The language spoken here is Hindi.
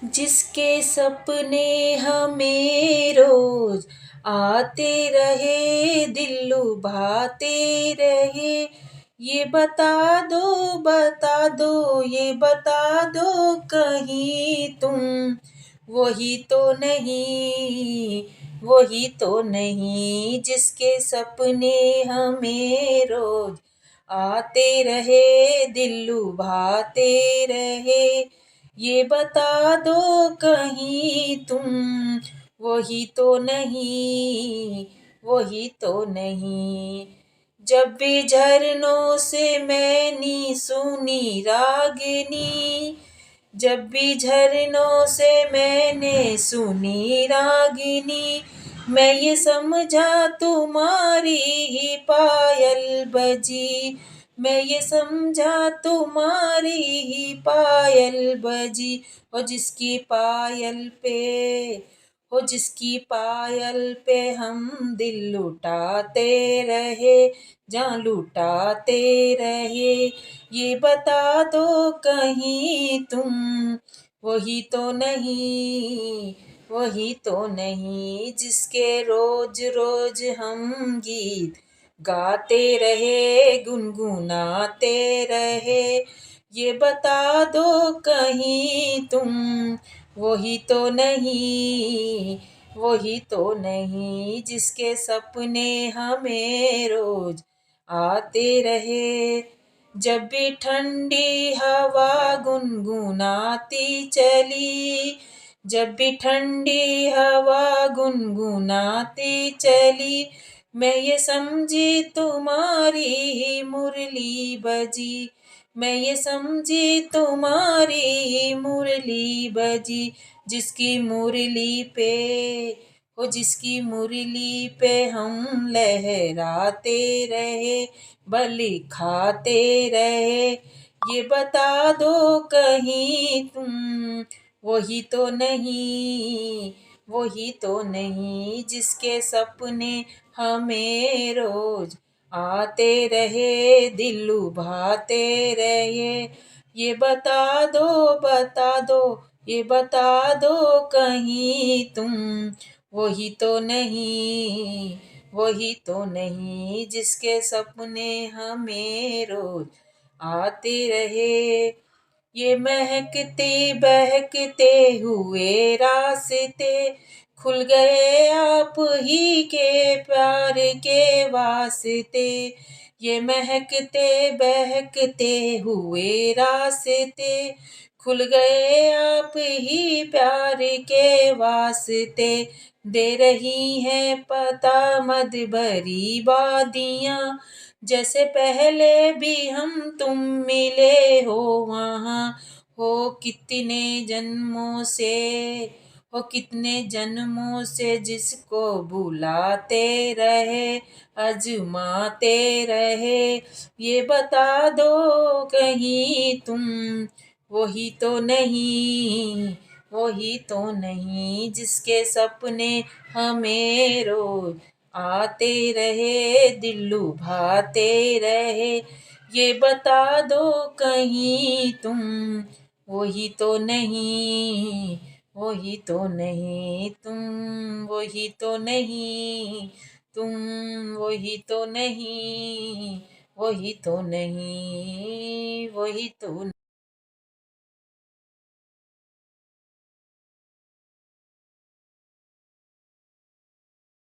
जिसके सपने हमें रोज आते रहे, दिल लुभाते रहे। ये बता दो, ये बता दो कहीं तुम वही तो नहीं, वही तो नहीं। जिसके सपने हमें रोज आते रहे, दिल लुभाते रहे। ये बता दो कहीं तुम वही तो नहीं, वही तो नहीं। जब भी झरनों से मैंने सुनी रागिनी, जब भी झरनों से मैंने सुनी रागिनी, मैं ये समझा तुम्हारी ही पायल बजी, मैं ये समझा तुम्हारी ही पायल बजी। और जिसकी पायल पे, हो जिसकी पायल पे हम दिल लुटाते रहे, जान लुटाते रहे। ये बता दो कहीं तुम वही तो नहीं, वही तो नहीं। जिसके रोज रोज हम गीत गाते रहे, गुनगुनाते रहे। ये बता दो कहीं तुम वही तो नहीं, वही तो नहीं। जिसके सपने हमें रोज आते रहे। जब भी ठंडी हवा गुनगुनाती चली, जब भी ठंडी हवा गुनगुनाती चली, मैं ये समझी तुम्हारी ही मुरली बजी, मैं ये समझी तुम्हारी ही मुरली बजी। जिसकी मुरली पे, हो जिसकी मुरली पे हम लहराते रहे, बलि खाते रहे। ये बता दो कहीं तुम वही तो नहीं, वही तो नहीं। जिसके सपने हमें रोज आते रहे, दिल लुभाते रहे। ये बता दो, ये बता दो कहीं तुम वही तो नहीं, वही तो नहीं। जिसके सपने हमें रोज आते रहे। ये महकते बहकते हुए रास्ते खुल गए आप ही के प्यार के वास्ते। ये महकते बहकते हुए रास्ते खुल गए आप ही प्यार के वास्ते। दे रही हैं पता मद भरी वादियाँ, जैसे पहले भी हम तुम मिले हो वहाँ। हो कितने जन्मों से, हो कितने जन्मों से जिसको बुलाते रहे, आजमाते रहे। ये बता दो कहीं तुम वही तो नहीं, वही तो नहीं। जिसके सपने हमें रोज आते रहे, दिल लुभाते रहे। ये बता दो कहीं तुम वही तो नहीं, वही तो नहीं। तुम वही तो नहीं, तुम वही तो नहीं, वही तो नहीं, वही तो नहीं।